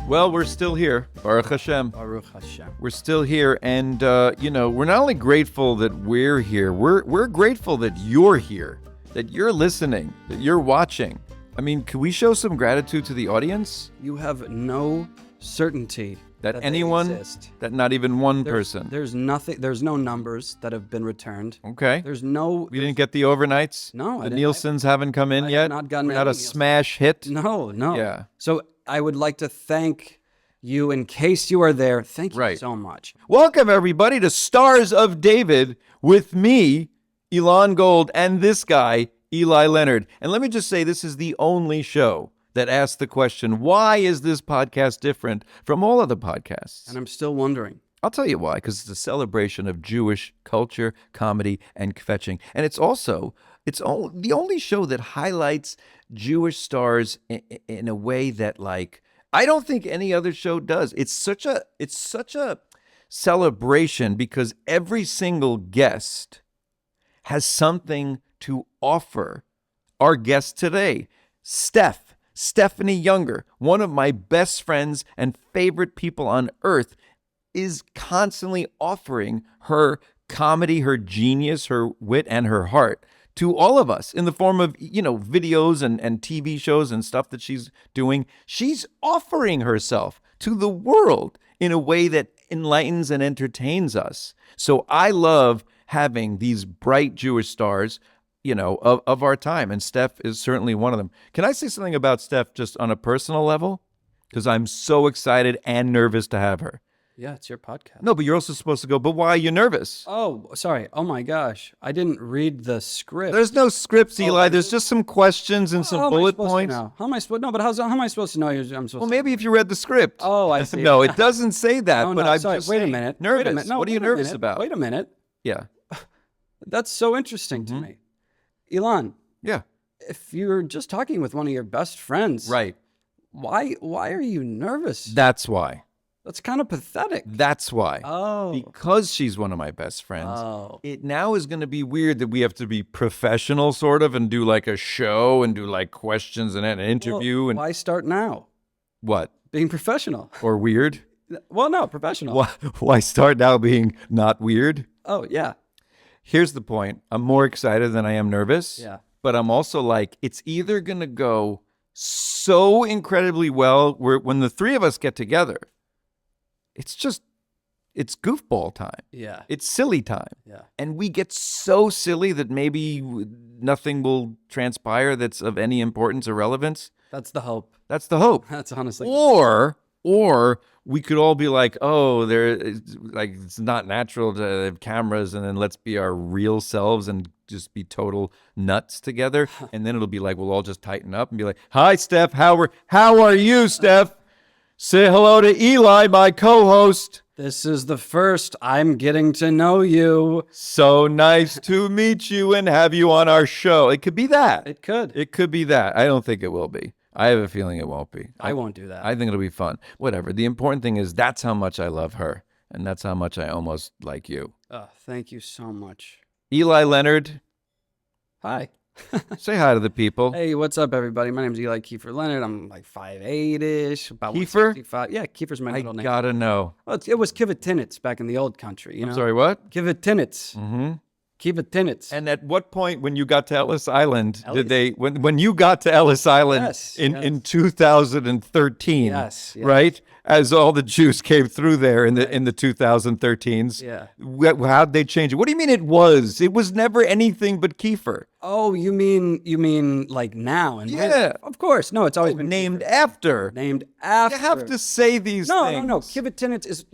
Well, we're still here. Baruch Hashem. Baruch Hashem. We're still here, and we're not only grateful that we're here. We're grateful that you're here, that you're listening, that you're watching. I mean, can we show some gratitude to the audience? You have no certainty that anyone, exist. That not even one person. There's nothing. There's no numbers that have been returned. Okay. We didn't get the overnights. No, the Nielsen's haven't come in yet. Not gotten not a smash hit. No. Yeah. So I would like to thank you in case you are there. Thank you so much. Welcome everybody to Stars of David with me, Elon Gold, and this guy, Eli Leonard. And let me just say, this is the only show that asks the question, why is this podcast different from all other podcasts? And I'm still wondering. I'll tell you why, because it's a celebration of Jewish culture, comedy, and kvetching. And it's the only show that highlights Jewish stars in a way that, like, I don't think any other show does. It's such a celebration because every single guest has something to offer. Our guest today, Stefanie Yunger, one of my best friends and favorite people on earth, is constantly offering her comedy, her genius, her wit, and her heart to all of us in the form of, videos and TV shows and stuff that she's doing. She's offering herself to the world in a way that enlightens and entertains us. So I love having these bright Jewish stars of our time. And Steph is certainly one of them. Can I say something about Steph just on a personal level? Because I'm so excited and nervous to have her. Yeah, it's your podcast. No, but you're also supposed to go, but why are you nervous? Oh, sorry. Oh my gosh. I didn't read the script. There's no scripts, Eli. There's just some questions and some bullet points. How am I supposed to know? But how am I supposed to know I'm supposed to? Well, maybe if you read the script. Oh, I see. No, it doesn't say that, Oh, but no, I'm sorry. just Wait a saying, minute. nervous. Wait a minute. No, what are you nervous about? Wait a minute. Yeah. That's so interesting to me. Elon. Yeah. If you're just talking with one of your best friends. Right. Why are you nervous? That's why. That's kind of pathetic. That's why. Oh. Because she's one of my best friends. Oh. It now is going to be weird that we have to be professional sort of and do like a show and do like questions and an interview. Well, and why start now? What? Being professional. Or weird? Well, no, professional. Why start now being not weird? Oh, yeah. Here's the point. I'm more excited than I am nervous. Yeah. But I'm also like, it's either going to go so incredibly well when the three of us get together. It's goofball time. Yeah. It's silly time. Yeah. And we get so silly that maybe nothing will transpire that's of any importance or relevance. That's the hope. That's the hope. That's honestly. Or we could all be like, oh, it's not natural to have cameras, and then let's be our real selves and just be total nuts together. And then it'll be like, we'll all just tighten up and be like, hi, Steph, how are you, Steph? Say hello to Eli, my co-host. This is the first I'm getting to know you. So nice to meet you and have you on our show. It could be that. It could. It could be that. I don't think it will be. I have a feeling it won't be. I won't do that. I think it'll be fun. Whatever. The important thing is that's how much I love her. And that's how much I almost like you. Oh, thank you so much. Eli Leonard. Hi. Say hi to the people. Hey, what's up, everybody? My name's Eli Kiefer Leonard. I'm like 5'8"-ish, about Kiefer? 165. Yeah, Kiefer's my middle name. I gotta know. Well, it was kvetch back in the old country. I'm sorry, what? Kvetch. Mm-hmm. Kvetch. And at what point when you got to Ellis Island did they when you got to Ellis Island in 2013, right? As all the Jews came through there in the 2013s. Yeah. How'd they change it? What do you mean it was? It was never anything but Kiefer. Oh, you mean like now? And yeah. Of course. No, it's always been named Kiefer. after. Named after. You have to say these things. No. Kvetch is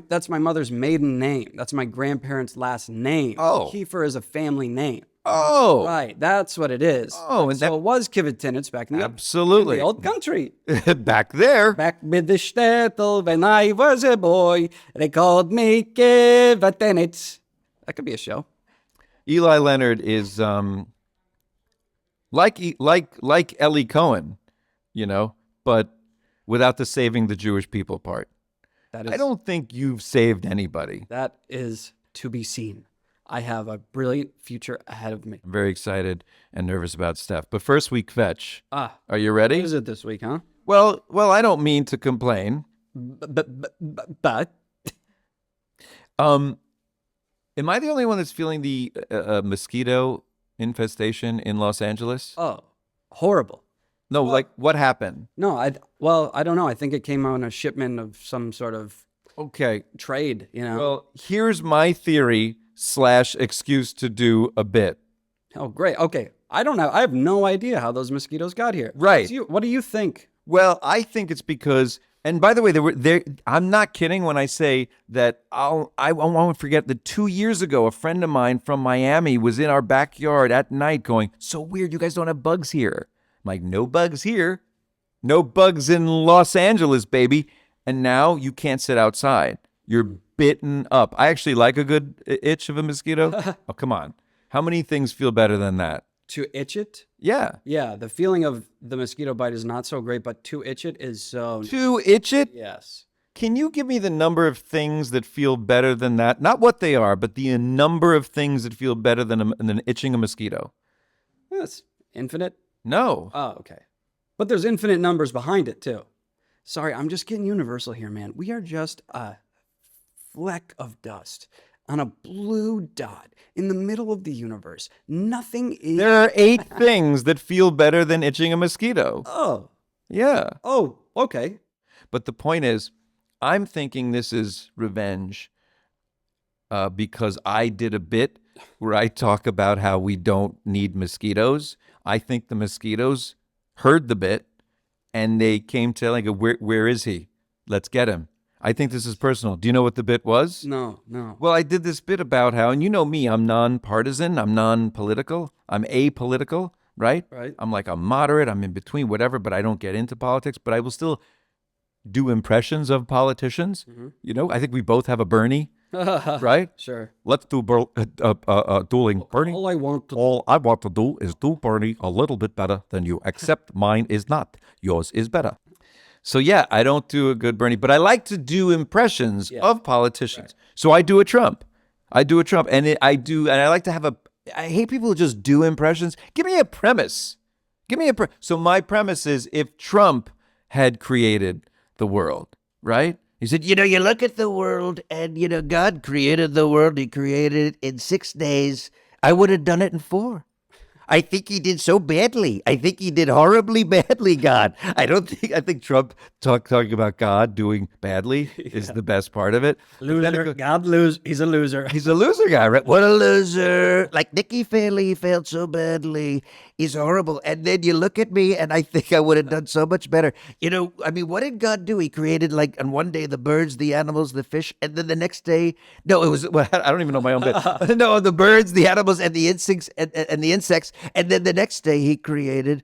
that's my mother's maiden name. That's my grandparents' last name. Oh. Kiefer is a family name. Oh. Right, that's what it is. Oh, and so it was kvetch back in the old country. Back there. Back with the shtetl when I was a boy, they called me kvetch. That could be a show. Eli Leonard is like Ellie Cohen, but without the saving the Jewish people part. I don't think you've saved anybody. That is to be seen. I have a brilliant future ahead of me. I'm very excited and nervous about Steph. But first we kvetch. Ah, Are you ready? what is it this week, huh? Well, I don't mean to complain. But Am I the only one that's feeling the mosquito infestation in Los Angeles? oh, horrible. No, like what happened? No, I don't know. I think it came on a shipment of some sort of Okay. trade, you know. Well, here's my theory / excuse to do a bit. Oh, great. Okay. I don't know. I have no idea how those mosquitoes got here. Right. What do you think? Well, I think it's because, and by the way, I'm not kidding when I say that I won't forget that 2 years ago, a friend of mine from Miami was in our backyard at night going, so weird, you guys don't have bugs here. I'm like, no bugs here. No bugs in Los Angeles, baby. And now you can't sit outside. You're bitten up. I actually like a good itch of a mosquito. Oh, come on. How many things feel better than that? To itch it? Yeah. Yeah, the feeling of the mosquito bite is not so great, but to itch it is so... To itch it? Yes. Can you give me the number of things that feel better than that? Not what they are, but the number of things that feel better than itching a mosquito. That's infinite. No. Oh, okay. But there's infinite numbers behind it, too. Sorry, I'm just getting universal here, man. We are just a fleck of dust on a blue dot in the middle of the universe. Nothing is... There are 8 things that feel better than itching a mosquito. Oh. Yeah. Oh, okay. But the point is, I'm thinking this is revenge because I did a bit where I talk about how we don't need mosquitoes. I think the mosquitoes heard the bit and they came telling, where is he? Let's get him. I think this is personal. Do you know what the bit was? No. Well, I did this bit about how, and you know me, I'm non-partisan, I'm non-political, I'm apolitical, right? Right. I'm like, I'm moderate, I'm in between, whatever, but I don't get into politics, but I will still do impressions of politicians. You know, I think we both have a Bernie, right? Sure. Let's do dueling Bernie. All I want to... All I want to do is do Bernie a little bit better than you, except mine is not. Yours is better. So yeah, I don't do a good Bernie, but I like to do impressions of politicians. Right. So I do a Trump. And I like to have I hate people who just do impressions. Give me a premise. So my premise is if Trump had created the world, right? He said, you look at the world and, God created the world. He created it in 6 days. I would have done it in 4. I think he did so badly. I think he did horribly badly, God. I think Trump talking about God doing badly is the best part of it. Loser. He's a loser. He's a loser guy, right? What a loser. Like Nikki Haley failed so badly. He's horrible. And then you look at me and I think I would have done so much better. What did God do? He created on one day the birds, the animals, the fish, and then the next day, no, it was, I don't even know my own bit. No, the birds, the animals, and the insects, and the insects. And then the next day he created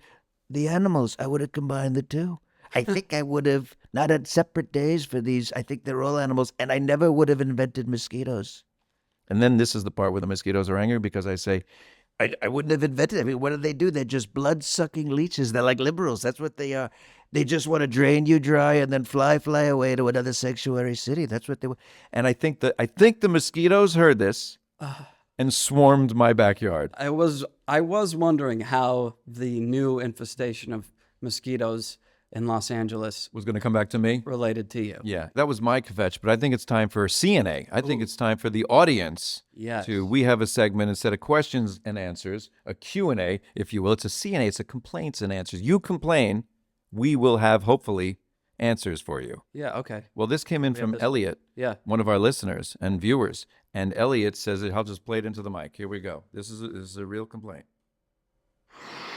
the animals. I would have combined the two. I think I would have not had separate days for these. I think they're all animals. And I never would have invented mosquitoes. And then this is the part where the mosquitoes are angry because I say, I wouldn't have invented it. I mean, what do? They're just blood-sucking leeches. They're like liberals. That's what they are. They just want to drain you dry and then fly away to another sanctuary city. That's what they want. And I think the mosquitoes heard this and swarmed my backyard. I was wondering how the new infestation of mosquitoes in Los Angeles was going to come back to me. Related to you. Yeah, that was my kvetch, but I think it's time for CNA. I think it's time for the audience we have a segment instead of questions and answers, a Q&A, if you will. It's a CNA, it's a complaints and answers. You complain, we will have, hopefully, answers for you. Yeah, okay. Well, this came in from Elliot, one of our listeners and viewers, and Elliot says I'll just play it into the mic. Here we go. This is a real complaint.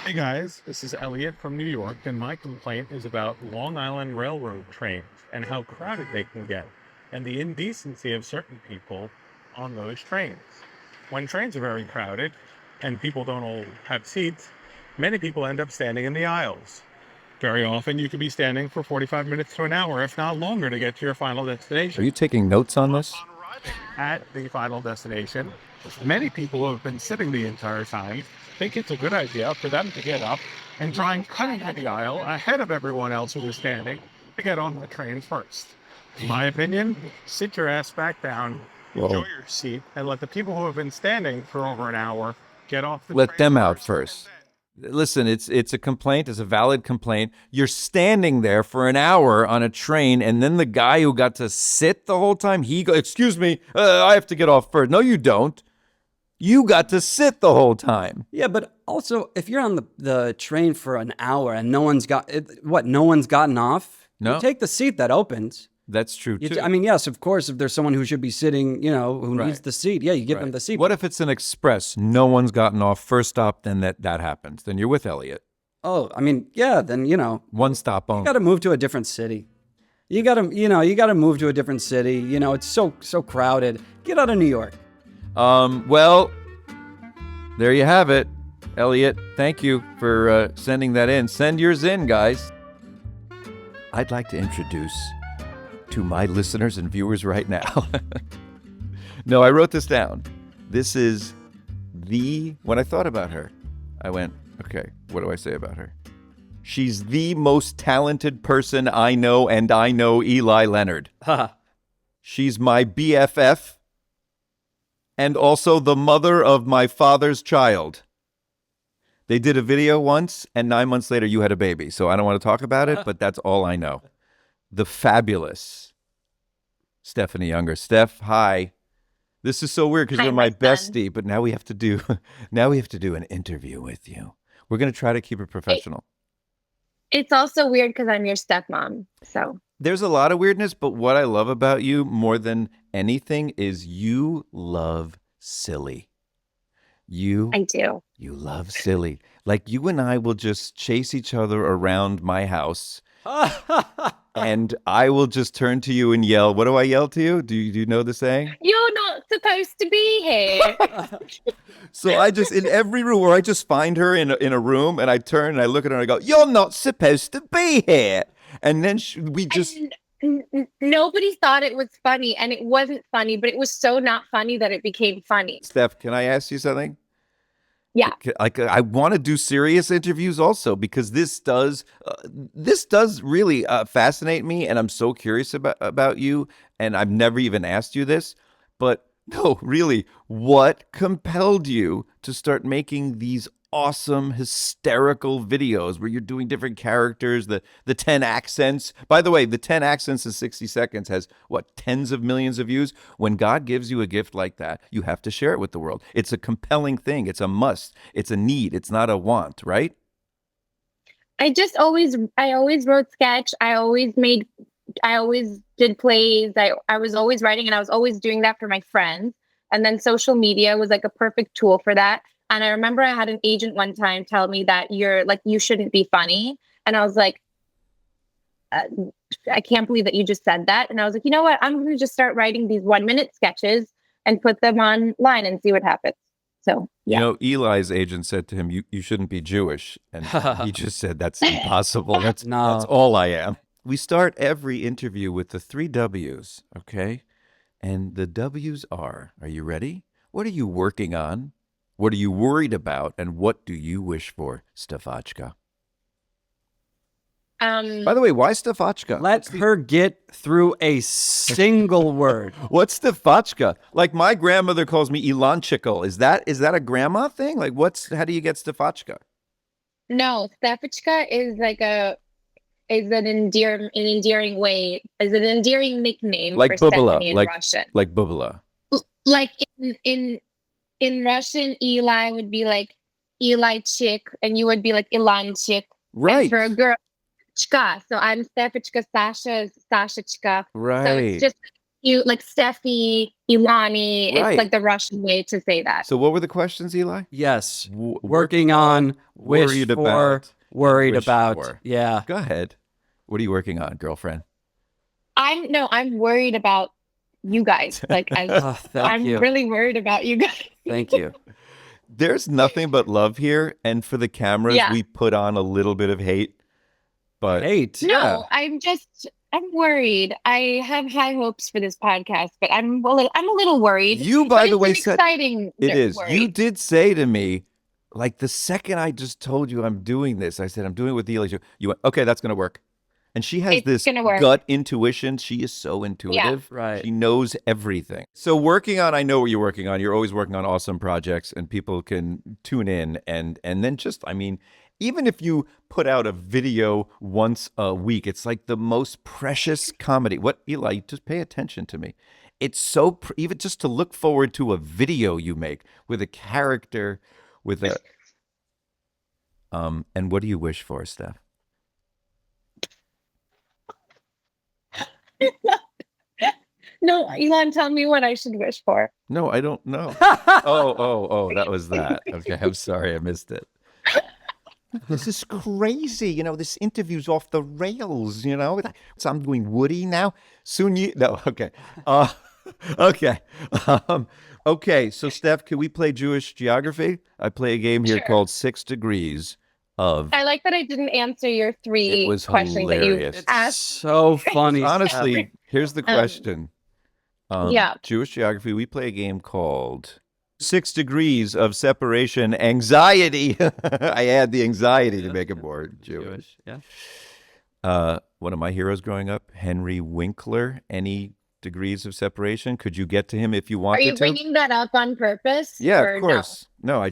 Hey guys, this is Elliot from New York, and my complaint is about Long Island Railroad trains and how crowded they can get, and the indecency of certain people on those trains. When trains are very crowded and people don't all have seats, many people end up standing in the aisles. Very often you could be standing for 45 minutes to an hour, if not longer, to get to your final destination. Are you taking notes on this? At the final destination, many people who have been sitting the entire time think it's a good idea for them to get up and try and cut into the aisle ahead of everyone else who is standing to get on the train first. In my opinion, sit your ass back down enjoy your seat and let the people who have been standing for over an hour get off the Let train them out and first. then- Listen, it's a complaint. It's a valid complaint. You're standing there for an hour on a train, and then the guy who got to sit the whole time, excuse me, I have to get off first. No, you don't. You got to sit the whole time. Yeah, but also if you're on the train for an hour and no one's gotten off, No. you take the seat that opens. That's true, too. I mean, yes, of course, if there's someone who should be sitting, who needs Right. the seat, yeah, you give them Right. the seat. What if it's an express? No one's gotten off. First stop, then that happens. Then you're with Elliot. Oh, I mean, yeah, then, One stop you only. got to move to a different city. You got to move to a different city. It's so crowded. Get out of New York. Well, there you have it. Elliot, thank you for sending that in. Send yours in, guys. I'd like to introduce to my listeners and viewers right now. No, I wrote this down. This is when I thought about her, I went, okay, what do I say about her? She's the most talented person I know, and I know Eli Leonard. She's my BFF and also the mother of my father's child. They did a video once, and 9 months later, you had a baby. So I don't want to talk about it, but that's all I know. The fabulous Stefanie Yunger. Steph, hi. This is so weird because Hi, you're my my son. bestie, but now we have to do an interview with you. We're going to try to keep it professional. It's also weird because I'm your stepmom. So There's a lot of weirdness, but what I love about you more than anything is you love silly. I do. You love silly. Like you and I will just chase each other around my house, and I will just turn to you and yell. What do I yell to you? Do you know the saying? You're not supposed to be here. So I just, in every room where I just find her in a room, and I turn and I look at her and I go, "You're not supposed to be here." And then we just, Nobody thought it was funny, and it wasn't funny, but it was so not funny that it became funny. Steph, can I ask you something? Yeah. Like I want to do serious interviews also because this does really fascinate me, and I'm so curious about you. And I've never even asked you this, but no, really, what compelled you to start making these awesome hysterical videos where you're doing different characters, the 10 accents? By the way, the 10 accents in 60 seconds has what, tens of millions of views? When God gives you a gift like that, you have to share it with the world. It's a compelling thing. It's a must. It's a need. It's not a want, right? I always wrote sketch. I always did plays. I was always writing, and I was always doing that for my friends. And then social media was like a perfect tool for that. And I remember I had an agent one time tell me that you shouldn't be funny. And I was like, I can't believe that you just said that. And I was like, you know what? I'm going to just start writing these 1-minute sketches and put them online and see what happens. So, yeah. You know, Eli's agent said to him, you shouldn't be Jewish. And he just said, that's impossible. That's all I am. We start every interview with the 3 W's, okay? And the W's are you ready? What are you working on? What are you worried about? And what do you wish for, Stefachka? By the way, why Stefachka? Let her get through a single word. What's Stefachka? Like my grandmother calls me Elonchical. Is that a grandma thing? Like how do you get Stefachka? No, Stefachka is an endearing way, is an endearing nickname Like for Bubala, Stephanie in like Russian. Like Bubala. Like in Russian, Eli would be like Eli chick, and you would be like Ilan chick. Right. And for a girl, Chka. So I'm Stefachka, Sasha Chka. Right. So it's just you like Steffi, Ilani. Right. It's like the Russian way to say that. So what were the questions, Eli? Yes. Working on, worried about, worried wish about. for. Yeah. Go ahead. What are you working on, girlfriend? I'm worried about you guys. Like I'm you. really worried about you guys. Thank you. There's nothing but love here, and for the cameras, Yeah. we put on a little bit of hate. But Hate. No, I'm worried. I have high hopes for this podcast, but I'm a little worried. You, by But the way, it's said exciting. it is. worry. You did say to me, like the second I just told you I'm doing this, I said I'm doing it with Eli. You went, okay, that's going to work. And she has It's this gonna work. gut intuition. She is so intuitive. Right. She knows everything. So I know what you're working on. You're always working on awesome projects, and people can tune in and then just, I mean, even if you put out a video once a week, it's like the most precious comedy. What, Eli, just pay attention to me. It's so, even just to look forward to a video you make with a character, with a, and what do you wish for, Steph? No, Elon, tell me what I should wish for. No, I don't know. Oh, that was that. Okay, I'm sorry, I missed it. This is crazy. This interview's off the rails, So I'm doing Woody now. Soon no, okay. Okay. Okay, so Steph, can we play Jewish geography? I play a game here Sure. called 6 Degrees of... I like that I didn't answer your It three was questions that you hilarious. asked. So funny. Honestly, here's the question. Yeah. Jewish geography, we play a game called 6 Degrees of Separation Anxiety. I add the anxiety to make it more Jewish. Yeah. One of my heroes growing up, Henry Winkler. Any degrees of separation? Could you get to him if you Are wanted you to? bringing that up on purpose? Yeah, or of course. No, I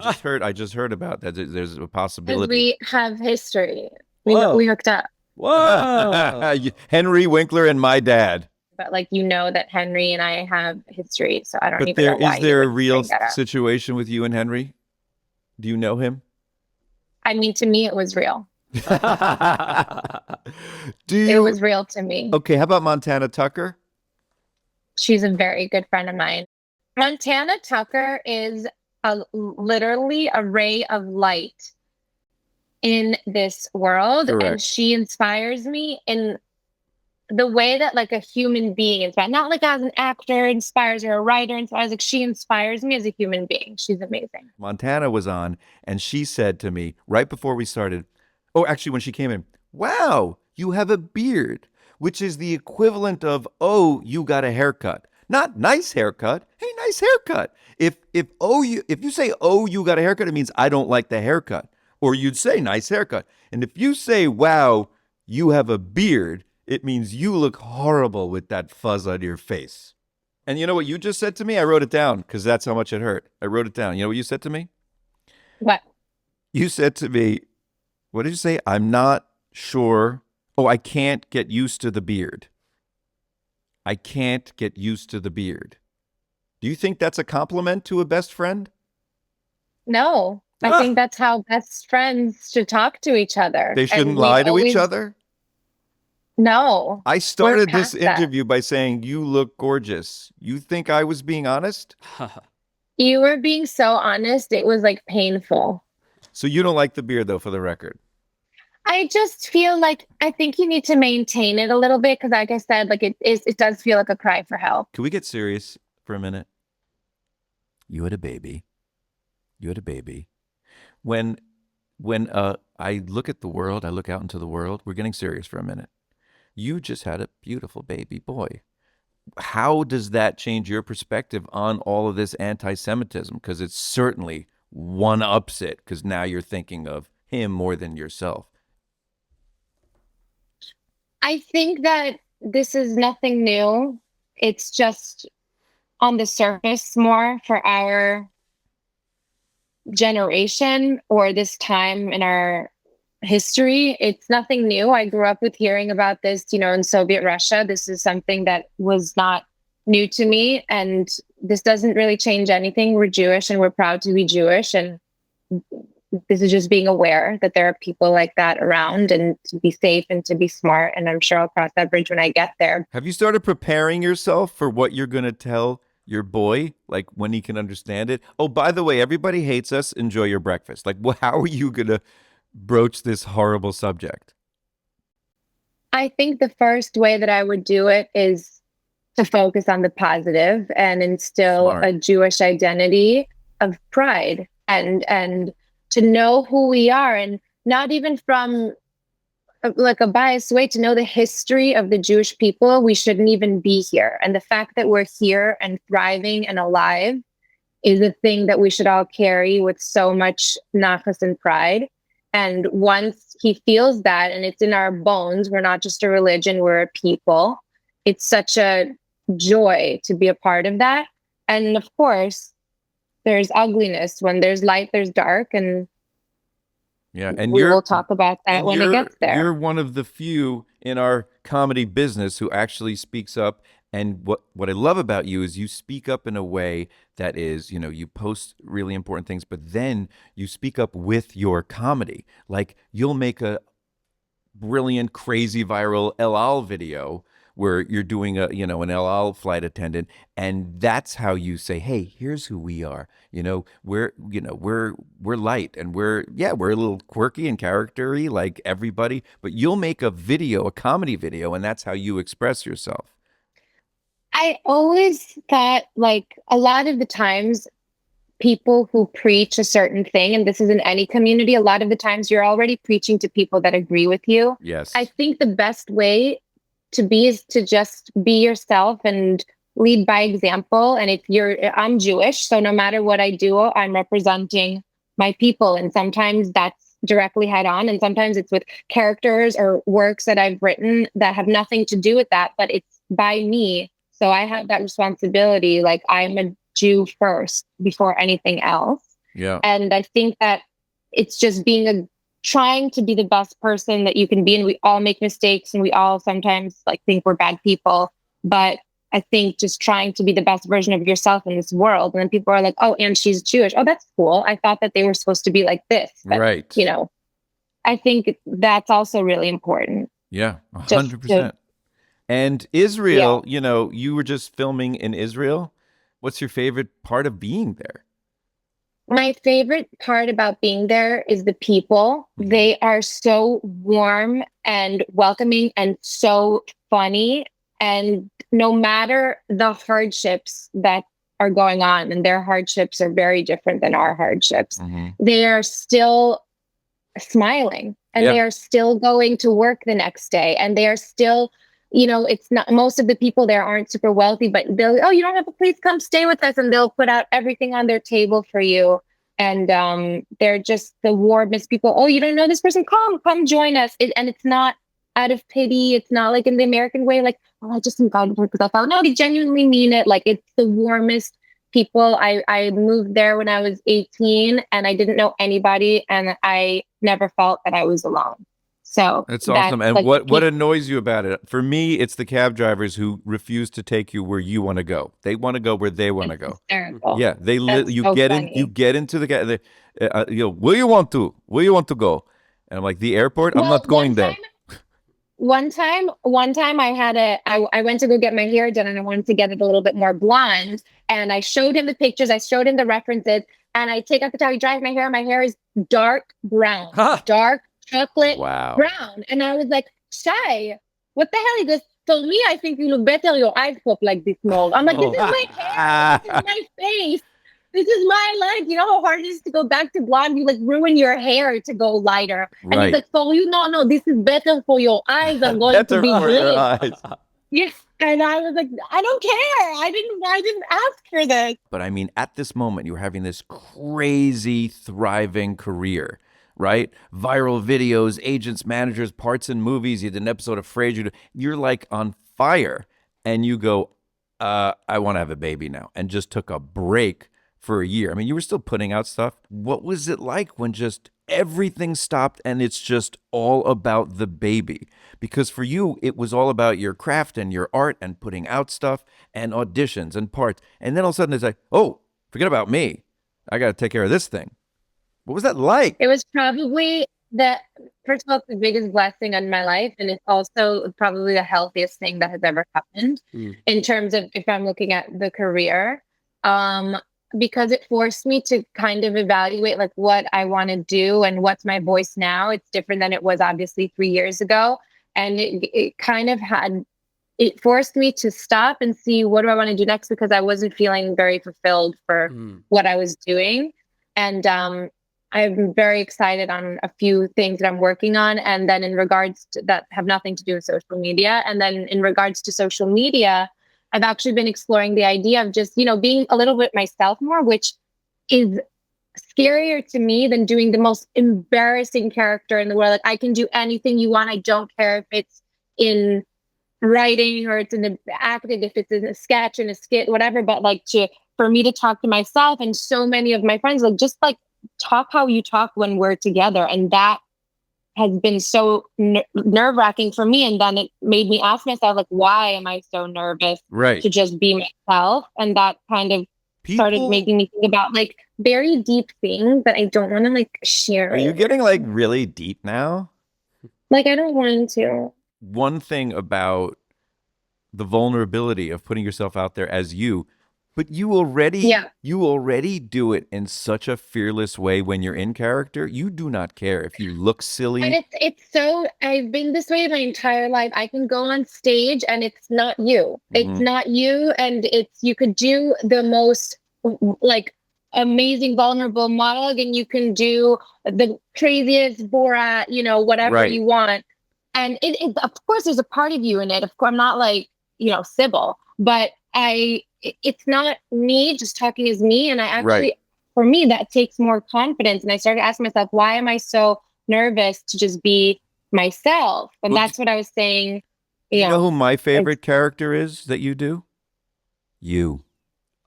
just heard about that. There's a Because possibility. we have history. Whoa. We hooked up. Whoa. Henry Winkler and my dad. But that Henry and I have history, so I don't But even know why is there a you would real bring that up. situation with you and Henry? Do you know him? I mean, to me, it was real. Do It you? was real to me. Okay, how about Montana Tucker? She's a very good friend of mine. Montana Tucker is literally a ray of light in this world. Correct. And she inspires me in the way that like a human being inspires, not like as an actor inspires or a writer inspires, like she inspires me as a human being. She's amazing. Montana was on, and she said to me right before we started, actually when she came in, wow, you have a beard, which is the equivalent of, oh, you got a haircut. Not nice haircut. Hey, nice haircut. If you say, oh, you got a haircut, it means I don't like the haircut. Or you'd say nice haircut. And if you say, wow, you have a beard, it means you look horrible with that fuzz on your face. And you know what you just said to me? I wrote it down because that's how much it hurt. I wrote it down. You know what you said to me? What? You said to me, what did you say? I'm not sure. Oh, I can't get used to the beard. I can't get used to the beard. Do you think that's a compliment to a best friend? No, I think that's how best friends should talk to each other. They And shouldn't we lie to each always- other? No. I started this past that. interview by saying, you look gorgeous. You think I was being honest? You were being so honest. It was like painful. So you don't like the beard, though, for the record. I just feel like I think you need to maintain it a little bit because, like I said, like it does feel like a cry for help. Can we get serious for a minute? You had a baby. You had a baby. When I look at the world, I look out into the world, we're getting serious for a minute. You just had a beautiful baby boy. How does that change your perspective on all of this anti-Semitism? Because it certainly one-ups it, because now you're thinking of him more than yourself. I think that this is nothing new. It's just on the surface more for our generation or this time in our history. It's nothing new. I grew up with hearing about this, in Soviet Russia. This is something that was not new to me. And this doesn't really change anything. We're Jewish and we're proud to be Jewish. And this is just being aware that there are people like that around and to be safe and to be smart. And I'm sure I'll cross that bridge when I get there. Have you started preparing yourself for what you're going to tell your boy, like when he can understand it? Oh, by the way, everybody hates us. Enjoy your breakfast. Like, how are you going to broach this horrible subject? I think the first way that I would do it is to focus on the positive and instill Smart. a Jewish identity of pride and to know who we are, and not even from like a biased way, to know the history of the Jewish people. We shouldn't even be here. And the fact that we're here and thriving and alive is a thing that we should all carry with so much nachas and pride. And once he feels that, and it's in our bones, we're not just a religion, we're a people. It's such a joy to be a part of that. And of course, there's ugliness. When there's light, there's dark. And Yeah, and we will talk about that when it gets there. You're one of the few in our comedy business who actually speaks up. And what I love about you is you speak up in a way that is, you post really important things, but then you speak up with your comedy. Like you'll make a brilliant, crazy, viral El Al video where you're doing an El Al flight attendant, and that's how you say, hey, here's who we are. We're light, and we're a little quirky and charactery like everybody, but you'll make a comedy video, and that's how you express yourself. I always thought, like, a lot of the times people who preach a certain thing, and this is in any community, a lot of the times you're already preaching to people that agree with you. Yes. I think the best way to be is to just be yourself and lead by example. And I'm Jewish, so no matter what I do, I'm representing my people. And sometimes that's directly head on, and sometimes it's with characters or works that I've written that have nothing to do with that, but it's by me. So I have that responsibility. Like, I'm a Jew first before anything else. Yeah. And I think that it's just trying to be the best person that you can be. And we all make mistakes, and we all sometimes think we're bad people. But I think just trying to be the best version of yourself in this world. And then people are like, oh, and she's Jewish. Oh, that's cool. I thought that they were supposed to be like this. But, right. I think that's also really important. Yeah, 100%. And Israel, you were just filming in Israel. What's your favorite part of being there? My favorite part about being there is the people. They are so warm and welcoming and so funny. And no matter the hardships that are going on, and their hardships are very different than our hardships, they are still smiling, and they are still going to work the next day, and they are still, it's not, most of the people there aren't super wealthy, but they'll, you don't have a place, come stay with us, and they'll put out everything on their table for you. And they're just the warmest people. Oh, you don't know this person? Come join us. And it's not out of pity. It's not like in the American way, like, oh, I just invited her because I felt. No, they genuinely mean it. Like, it's the warmest people. I moved there when I was 18, and I didn't know anybody, and I never felt that I was alone. So that's awesome. And what annoys you about it? For me, it's the cab drivers who refuse to take you where you want to go. They want to go where they want to go. Hysterical. Yeah, you get into the guy. Where you want to go? And I'm like, the airport. I'm not going there. One time I went to go get my hair done, and I wanted to get it a little bit more blonde. And I showed him the pictures. I showed him the references, and I take out the towel. He dries my hair. My hair is dark brown, dark chocolate brown. And I was like, Shai, what the hell? He goes, for me, I think you look better. Your eyes pop like this mold. I'm like, this is my hair. This is my face. This is my life. You know how hard it is to go back to blonde? You ruin your hair to go lighter. Right. And he's like, for you, no, this is better for your eyes. I'm going to be green. Yes. And I was like, I don't care. I didn't ask for this. But I mean, at this moment, you're having this crazy, thriving career, right? Viral videos, agents, managers, parts in movies. You did an episode of Frasier. You're like on fire. And you go, I want to have a baby now. And just took a break for a year. I mean, you were still putting out stuff. What was it like when just everything stopped and it's just all about the baby? Because for you, it was all about your craft and your art and putting out stuff and auditions and parts. And then all of a sudden it's like, oh, forget about me. I got to take care of this thing. What was that like? It was probably first of all, the biggest blessing in my life. And it's also probably the healthiest thing that has ever happened in terms of, if I'm looking at the career. Because it forced me to kind of evaluate what I want to do and what's my voice now. It's different than it was obviously 3 years ago. And it forced me to stop and see, what do I want to do next? Because I wasn't feeling very fulfilled for what I was doing. And I'm very excited on a few things that I'm working on. And then in regards to that have nothing to do with social media. And then in regards to social media, I've actually been exploring the idea of just, being a little bit myself more, which is scarier to me than doing the most embarrassing character in the world. Like, I can do anything you want. I don't care if it's in writing or it's in the acting, if it's in a sketch, in a skit, whatever. But like, for me to talk to myself and so many of my friends, like, just like talk how you talk when we're together. And that has been so nerve-wracking for me. And then it made me ask myself, like, why am I so nervous Right. to just be myself? And that kind of started making me think about like very deep things that I don't want to like share. Are you getting like really deep now? Like, I don't want to. One thing about the vulnerability of putting yourself out there as you, but you already do it in such a fearless way when you're in character. You do not care if you look silly. And it's so, I've been this way my entire life. I can go on stage and it's not you. It's not you. And you could do the most like amazing, vulnerable monologue, and you can do the craziest Borat, whatever you want. And it, of course, there's a part of you in it. Of course, I'm not like, Sybil, but it's not me just talking as me. And I actually, for me, that takes more confidence. And I started asking myself, why am I so nervous to just be myself? And that's what I was saying. You know who my favorite character is that you do? You.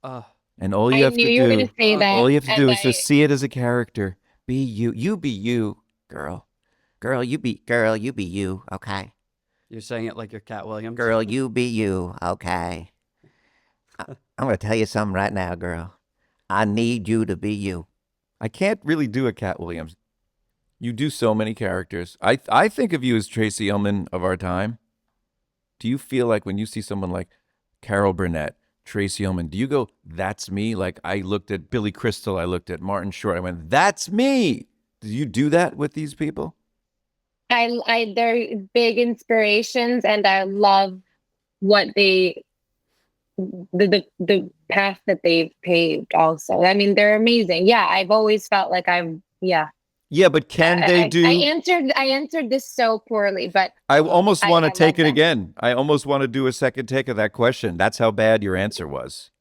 And all you have to do is just see it as a character. Be you. You be you, girl. Girl, you be you, okay? You're saying it like you're Cat Williams. Girl, you be you, okay? I'm going to tell you something right now, girl. I need you to be you. I can't really do a Cat Williams. You do so many characters. I think of you as Tracy Ullman of our time. Do you feel like when you see someone like Carol Burnett, Tracy Ullman, do you go, that's me? Like, I looked at Billy Crystal, I looked at Martin Short, I went, that's me. Do you do that with these people? They're big inspirations, and I love what the path that they've paved also. I mean, they're amazing. Yeah, I've always felt like Yeah, but can they do? I answered this so poorly, but I almost want to take it again. I almost want to do a second take of that question. That's how bad your answer was.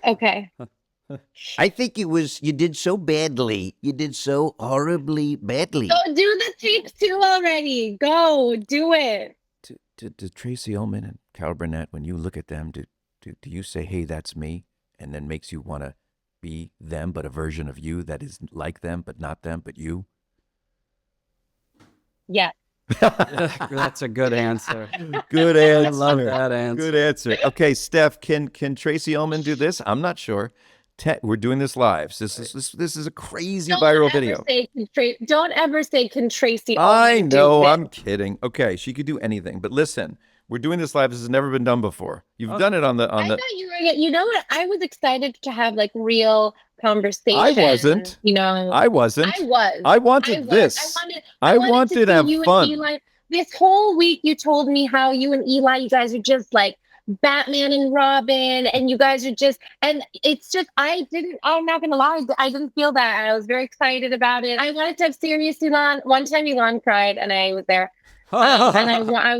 Okay. I think you did so badly. You did so horribly badly. Go do the tape 2 already. Go do it. To Tracy Ullman and Carol Burnett, when you look at them, do you say, hey, that's me? And then makes you want to be them, but a version of you that is like them, but not them, but you? Yeah. That's a good answer. Good answer. I love that answer. Good answer. Okay, Steph, can Tracy Ullman do this? I'm not sure. We're doing this live. This is a crazy viral video. Don't ever say, can Tracy Ullman I know, do I'm kidding. Okay, she could do anything. But listen, we're doing this live. This has never been done before. You've done it on the. I thought you were. You know what? I was excited to have like real conversation. I wasn't. I wasn't. I was. I wanted this. I wanted to have fun. Eli. This whole week, you told me how you and Eli, you guys are just like Batman and Robin, and you guys are just, and it's just, I'm not gonna lie, I didn't feel that. I was very excited about it. I wanted to have serious Elon. One time Elon cried and I was there. And I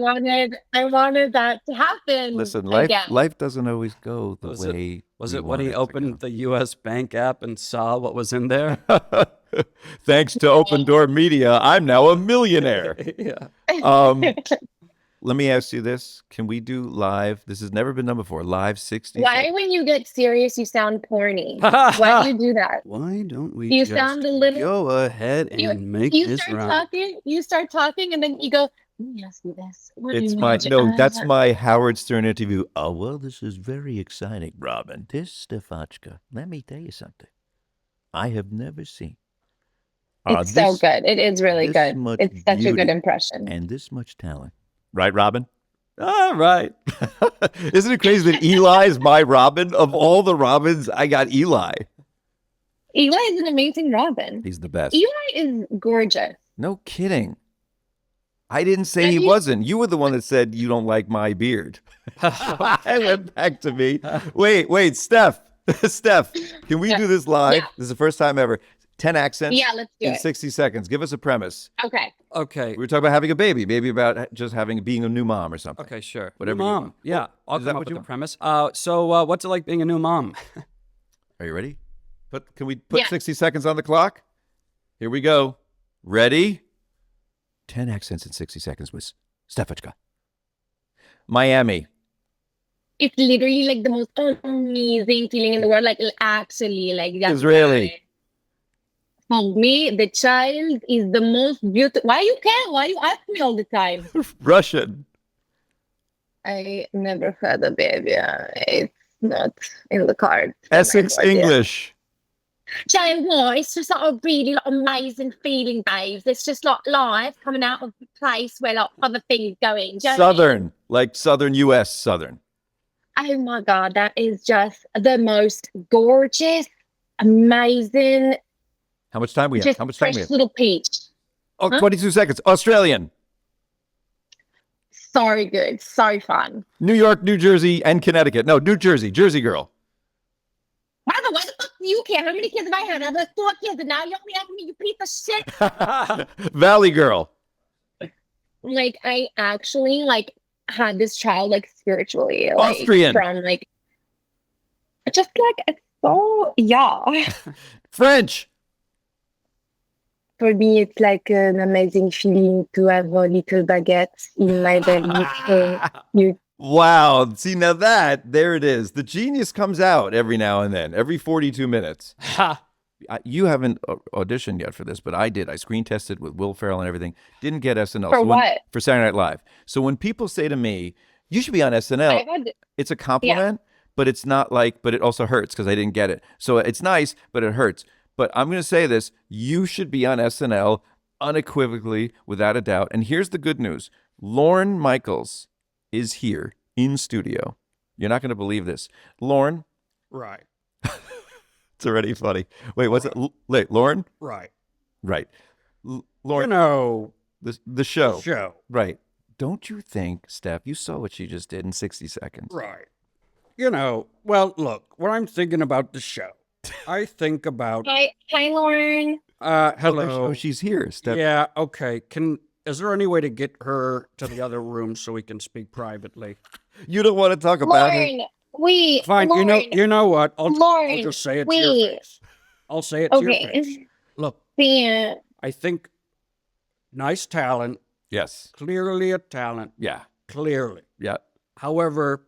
wanted that to happen. Listen, life doesn't always go the way. Was it when he opened the U.S. Bank app and saw what was in there? Thanks to Open Door Media, I'm now a millionaire. Yeah. Let me ask you this. Can we do live? This has never been done before. Live 60. Why, when you get serious, you sound porny? Why do you do that? Why don't we You sound a little... go ahead and make this round? You start talking, and then you go, let me ask you this. That's my Howard Stern interview. Oh, well, this is very exciting, Robin. This Stefachka, let me tell you something I have never seen. It's so good. It is really good. It's such a good impression. And this much talent. Right, Robin? All right. Isn't it crazy that Eli is my Robin? Of all the Robins, I got Eli. Eli is an amazing Robin. He's the best. Eli is gorgeous. No kidding. I didn't say he wasn't. You were the one that said you don't like my beard. I went back to me. Wait, Steph. Steph, can we do this live? Yeah. This is the first time ever. 10 accents. Yeah, let's do it. In 60 seconds. Give us a premise. Okay. We were talking about having a baby. Maybe about just being a new mom or something. Okay, sure. Whatever. New mom. Yeah. I'll come up with the premise. So what's it like being a new mom? Are you ready? Can we put Yeah. 60 seconds on the clock? Here we go. Ready? 10 accents in 60 seconds with Stefachka. Miami. It's literally like the most amazing feeling in the world. Like actually, like that's Israeli. for me, the child is the most beautiful. Why you care? Why you ask me all the time? Russian. I never had a baby. It's not in the card. Essex English. Jane, what? It's just like a really like, amazing feeling, babes. It's just like life coming out of a place where like other things going. Do you know what I mean? Southern. Like Southern U.S. Southern. Oh my God, that is just the most gorgeous, amazing, How much time we have? just How much time fresh we have? little peach. Oh, Huh? 22 seconds. Australian. So good, so fun. New York, New Jersey, and Connecticut. No, New Jersey. Jersey girl. By the way, the fuck do you care? How many kids have I had? I have 4 kids, and now you're only asking me, you piece of shit. Valley girl. Like, I actually, like, had this child, like, spiritually. Like, Austrian. from, like, just, like, it's so, yeah. French. For me, it's like an amazing feeling to have a little baguette in my belly. So you Wow. See, now there it is. The genius comes out every now and then, every 42 minutes. You haven't auditioned yet for this, but I did. I screen tested with Will Ferrell and everything. Didn't get SNL. For what? For Saturday Night Live. So when people say to me, you should be on SNL, I've had, it's a compliment, but it's not like, but it also hurts because I didn't get it. So it's nice, but it hurts. But I'm going to say this, you should be on SNL unequivocally, without a doubt. And here's the good news. Lorne Michaels is here in studio. You're not going to believe this. Lorne, Right. it's already funny. Wait, what's it? Wait, Lorne? Right. Right. You Lorne, know, the show. show. Right. Don't you think, Steph, you saw what she just did in 60 seconds. Right. You know, well, look, when I'm thinking about the show, I think about, hi, Lauren. hello. Oh, she's here, Steph. Yeah, okay. Is there any way to get her to the other room so we can speak privately? You don't want to talk about her? Lauren, wait. Fine, Lauren, you know what? I'll Lauren, just say it to your wait. face. I'll say it to your face. Okay. Look, Yeah. I think nice talent, Yes. clearly a talent, Yeah. clearly. Yeah. However,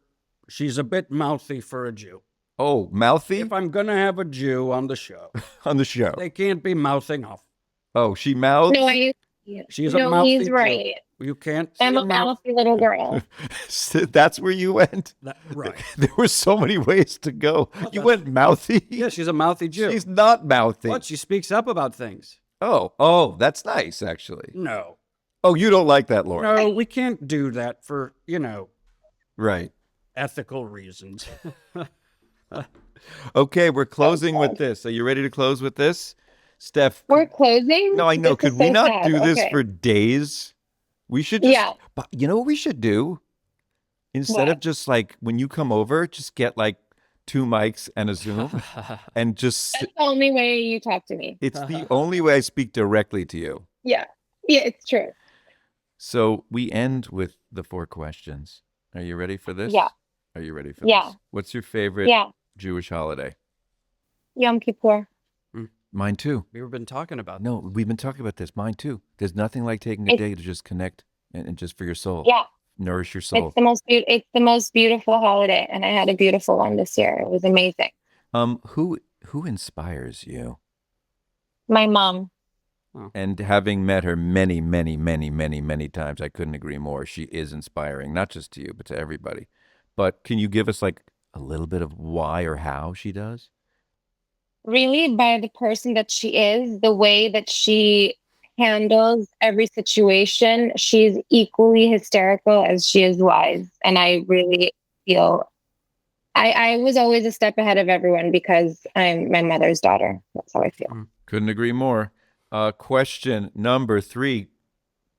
she's a bit mouthy for a Jew. Oh, mouthy If I'm going to have a Jew on the show, on the show. they can't be mouthing off. Oh, she mouthed? No, She's a no, mouthy he's Jew. right. You can't say I'm a mouth. mouthy little girl. That's where you went? Right. There were so many ways to go. You went mouthy? Yeah, she's a mouthy Jew. She's not mouthy. What? She speaks up about things. Oh, that's nice, actually. No. Oh, you don't like that, Laura? No, we can't do that for, Right. ethical reasons. Okay, we're closing with this. Are you ready to close with this? Steph. We're closing? No, I know. This Could is we so not sad. do this Okay. for days? We should just, Yeah. But you know what we should do? Instead of What? just like when you come over, just get like 2 mics and a Zoom and just, That's the only way you talk to me. it's the only way I speak directly to you. Yeah. Yeah, it's true. So we end with the 4 questions. Are you ready for this? Yeah. Are you ready for Yeah. this? What's your favorite Yeah. Jewish holiday? Yom Kippur. Mine too. We've been talking about No, we've been talking about this. Mine too. There's nothing like taking a It's- day to just connect and just for your soul. Yeah. Nourish your soul. It's the most beautiful holiday, and I had a beautiful one this year. It was amazing. Who inspires you? My mom. And having met her many, many, many, many, many times, I couldn't agree more. She is inspiring, not just to you, but to everybody. But can you give us like a little bit of why or how she does? Really, by the person that she is, the way that she handles every situation, she's equally hysterical as she is wise. And I really feel I was always a step ahead of everyone because I'm my mother's daughter. That's how I feel. Couldn't agree more. Question number 3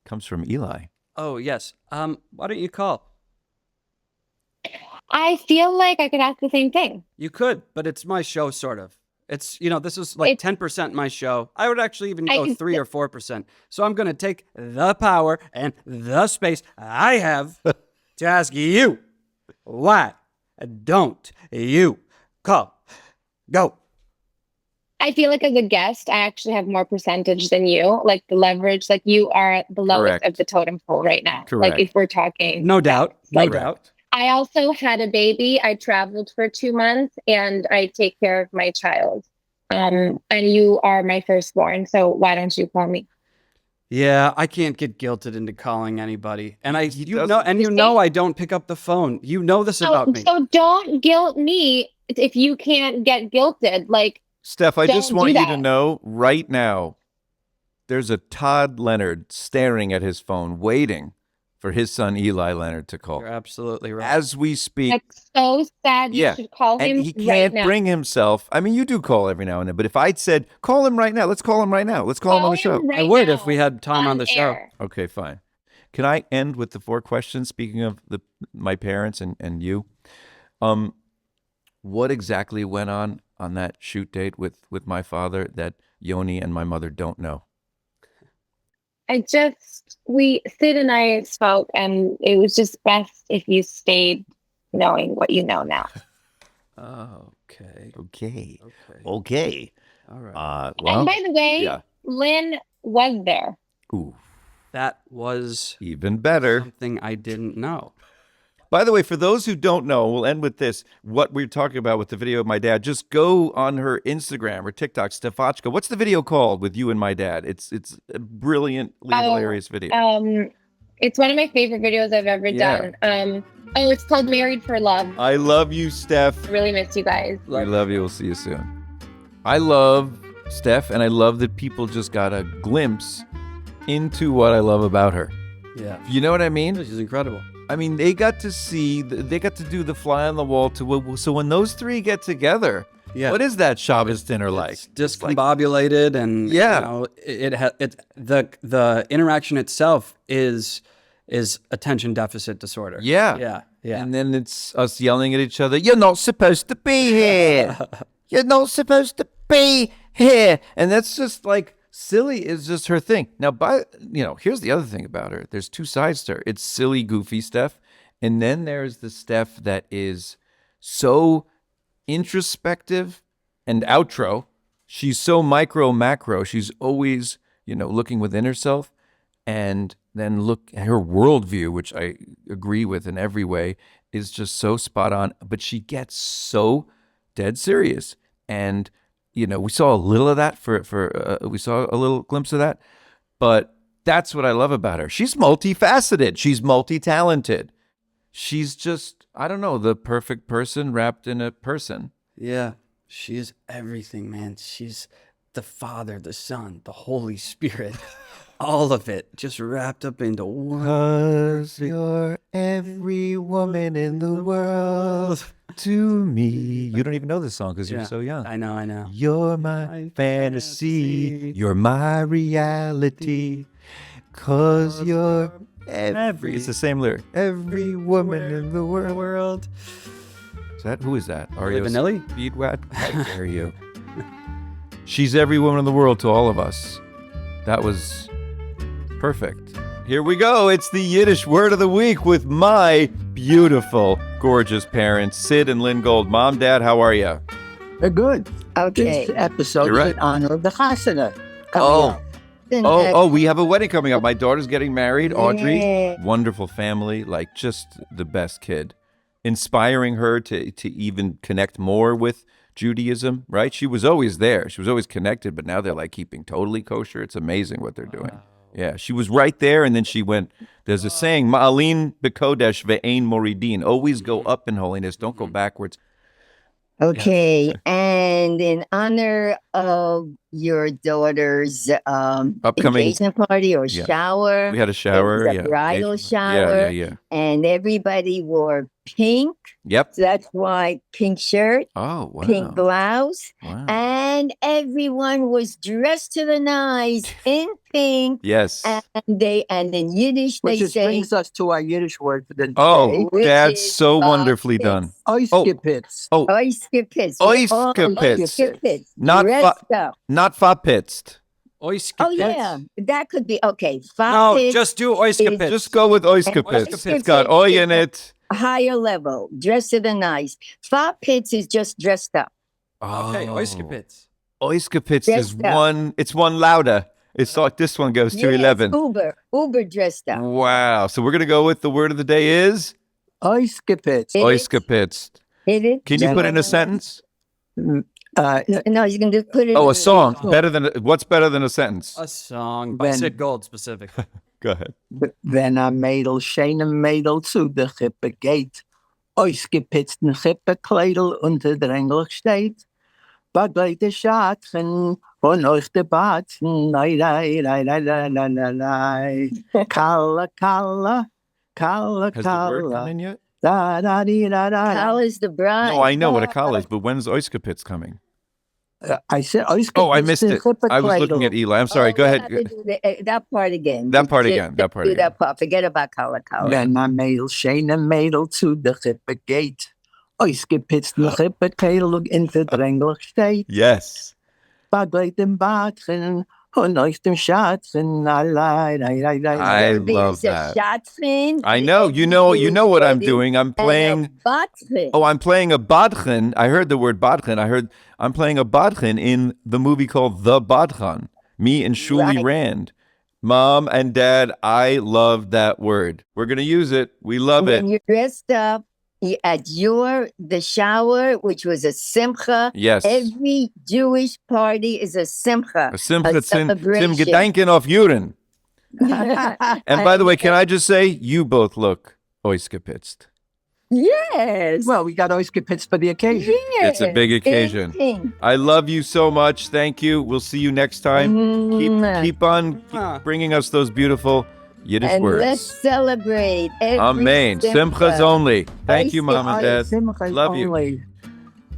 comes from Eli. Oh, yes. Why don't you call? I feel like I could ask the same thing. You could, but it's my show, sort of. It's, this is like 10% my show. I would actually even go 3 or 4%. So I'm going to take the power and the space I have to ask you, why don't you call? Go. I feel like as a guest, I actually have more percentage than you. Like the leverage, like you are the lowest Correct. of the totem pole right now. Correct. Like if we're talking, No doubt. No Like, doubt. I also had a baby. I traveled for 2 months, and I take care of my child. And you are my firstborn, so why don't you call me? Yeah, I can't get guilted into calling anybody. And you doesn't- know, and you You know see? I don't pick up the phone. You know this about me. So don't guilt me if you can't get guilted. Like, Steph, I just Don't want do you to that. know right now, there's a Todd Leonard staring at his phone, waiting for his son Eli Leonard to call. You're absolutely right. As we speak, that's so sad. You Yeah, should call him and he right can't now. bring himself. I mean, you do call every now and then, but if I'd said, call him right now, let's call him right now. Let's call him on the show. I would if we had time on the show. air. Okay, fine. Can I end with the 4 questions? Speaking of my parents and you, what exactly went on that shoot date with my father that Yoni and my mother don't know? Sid and I spoke, and it was just best if you stayed knowing what you know now. Oh, okay. Okay. Okay. Okay. All right. Well, And by the way, yeah. Lynn was there. Ooh, That was even better. something I didn't know. By the way, for those who don't know, we'll end with this. What we're talking about with the video of my dad, just go on her Instagram or TikTok, Stefachka. What's the video called with you and my dad? It's a brilliantly hilarious video. It's one of my favorite videos I've ever Yeah. done. It's called Married for Love. I love you, Steph. I really miss you guys. We love you. We'll see you soon. I love Steph, and I love that people just got a glimpse into what I love about her. Yeah. You know what I mean? This is incredible. I mean, they got to see, they got to do the fly on the wall so when those 3 get together, Yeah. what is that Shabbos dinner like? It's discombobulated, and Yeah. you know, the interaction itself is attention deficit disorder. Yeah. Yeah. And then it's us yelling at each other, you're not supposed to be here. You're not supposed to be here. And that's just like, silly is just her thing. Now, here's the other thing about her. There's 2 sides to her. It's silly, goofy Steph. And then there's the Steph that is so introspective and outro. She's so micro, macro. She's always, looking within herself. And then look at her worldview, which I agree with in every way, is just so spot on. But she gets so dead serious. And we saw a little of that we saw a little glimpse of that, but that's what I love about her. She's multifaceted. She's multi-talented. She's just, I don't know, the perfect person wrapped in a person. Yeah. She is everything, man. She's the Father, the Son, the Holy Spirit. All of it just wrapped up into one. 'Cause you're every woman in the world to me. You don't even know this song because you're so young. I know. You're my fantasy. You're my reality. 'Cause you're every. It's the same lyric. Every woman in the world. Who is that? Liv Vanilli? Speedwad? How dare you? She's every woman in the world to all of us. That was perfect. Here we go. It's the Yiddish word of the week with my beautiful, gorgeous parents, Sid and Lynn Gold. Mom, Dad, how are you? They're good. Okay. This episode You're right. is in honor of the Chasana. Oh, we have a wedding coming up. My daughter's getting married, Audrey. Yeah. Wonderful family, like just the best kid. Inspiring her to even connect more with Judaism, right? She was always there. She was always connected, but now they're like keeping totally kosher. It's amazing what they're doing. Yeah, she was right there, and then she went, there's a saying, Ma'alin bekodesh ve'ein moridin. Always go up in holiness. Don't go backwards. Okay, and in honor of your daughter's Upcoming- engagement party or Yeah. shower, We had a shower. it was a Yeah. bridal Yeah. shower, Yeah. and everybody wore pink. Yep. So that's why pink shirt, Oh, wow. pink blouse, Wow. and everyone was dressed to the nines in pink. Yes. And in Yiddish Which they just say brings us to our Yiddish word for the Oh, which that's is so wonderfully done. Oyskipitz. Oh, Oyskipitz. Oyskipitz. Not Dressed up. not fapitzt. Oh yeah, that could be okay. No, Fapitz, just do Oyskipitz. Just go with oyskapitz. Oyskapitz. It's got oy in it. higher level, dressed to the nines. Fapitz is just dressed up. Okay, Oyskipitz. Oiskapitz is Dressed up. one. It's one louder. It's like this one goes to Yes, 11. Uber dressed up. Wow. So we're gonna go with the word of the day is Oiskapitz. Hit it. Oiskapitz. Hit it. Can you put in a sentence? No, you can just put it. Oh, in a song. What's better than a sentence? A song by When- Sid Gold specific. Go ahead. Wenn ein Mädel, schöne Mädel zu der Kippe geht, ausgepitzten Kippekleidel unter der Engel steht, begleite Schatten von euch der Batzen, nei, nei, nei, nei, nei, nei, nei, nei. Kalla, kalla, kalla, Has the word come kalla, in yet? da, da, dee, da, da, da. Kal is the bride. No, I know what a call is, but when's Oiskapitz coming? I said, Oh, I missed it. I was looking at Eli. I'm sorry. Oh, Go we ahead. have to do that part again. That part Just again, that part do again. that part. Forget about kala kala. Wenn ein Mädel, schöne Mädel zu der Kippe geht, ausgepitzten Kippekleidel unter der Engel steht, Yes. Bagleit dem Badchen und euch dem Schatzen allein. I love There's a that. Schatzin. I know. You know what I'm doing. I'm playing. Oh, I'm playing a Badchen. I heard the word Badchen. I'm playing a Badchen in the movie called The Badchen. Me and Shuli Right. Rand. Mom and Dad, I love that word. We're going to use it. We love When it. you're dressed up at the shower, which was a simcha. Yes. Every Jewish party is a simcha. A Simcha Tim celebration. Gedanken auf Juren. And by the way, can I just say, you both look oiskapitzt. Yes. Well, we got Oiskapitz for the occasion. It's a big occasion. Anything. I love you so much. Thank you. We'll see you next time. Mwah. Keep on bringing us those beautiful Yiddish And words. let's celebrate every Amen. Simchas only. Thank you, Mom and Dad. Simchas Love you. only.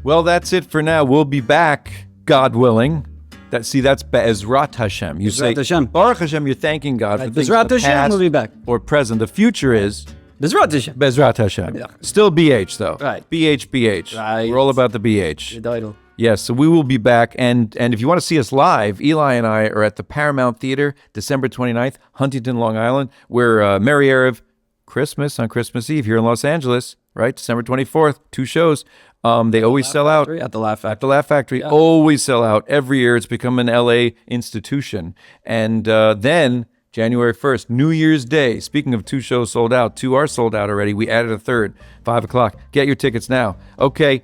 Well, that's it for now. We'll be back, God willing. That's Be'ezrat Hashem. You say, Bezrat Hashem. Baruch Hashem, you're thanking God for things Bezrat of the Hashem, past we'll be back. or present. The future is Bezrat Hashem. Bezrat Hashem. Yeah. Still BH, though. Right. BH. Right. We're all about the BH. Your title. Yes, so we will be back. And if you want to see us live, Eli and I are at the Paramount Theater, December 29th, Huntington, Long Island. We're Merry Erev Christmas on Christmas Eve here in Los Angeles, right? December 24th, 2 shows. They always sell out. At the Laugh At Factory. the Laugh Factory, always sell out every year. It's become an LA institution. And then January 1st, New Year's Day. Speaking of 2 shows sold out, 2 are sold out already. We added a third, 5 o'clock. Get your tickets now. Okay,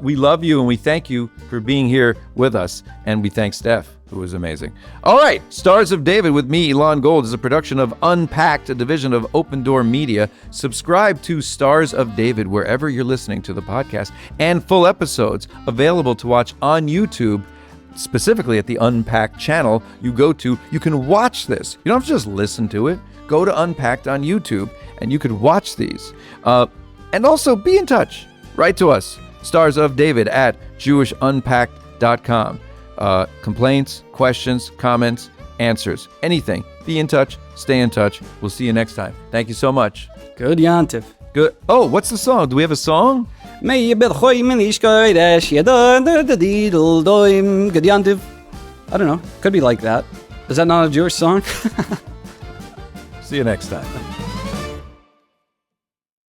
we love you and we thank you for being here with us. And we thank Steph, who was amazing. All right, Stars of David with me, Elon Gold, is a production of Unpacked, a division of Open Door Media. Subscribe to Stars of David wherever you're listening to the podcast, and full episodes available to watch on YouTube. Specifically at the Unpacked channel you can watch this. You don't have to just listen to it. Go to Unpacked on YouTube and you could watch these. And also be in touch. Write to us, Stars of David at JewishUnpacked.com. Complaints, questions, comments, answers, anything. Be in touch. Stay in touch. We'll see you next time. Thank you so much. Good Yantiv. Good. Oh, what's the song? Do we have a song? May you be choy minish kodesh yada the deedle doim good Yantiv. I don't know. Could be like that. Is that not a Jewish song? See you next time.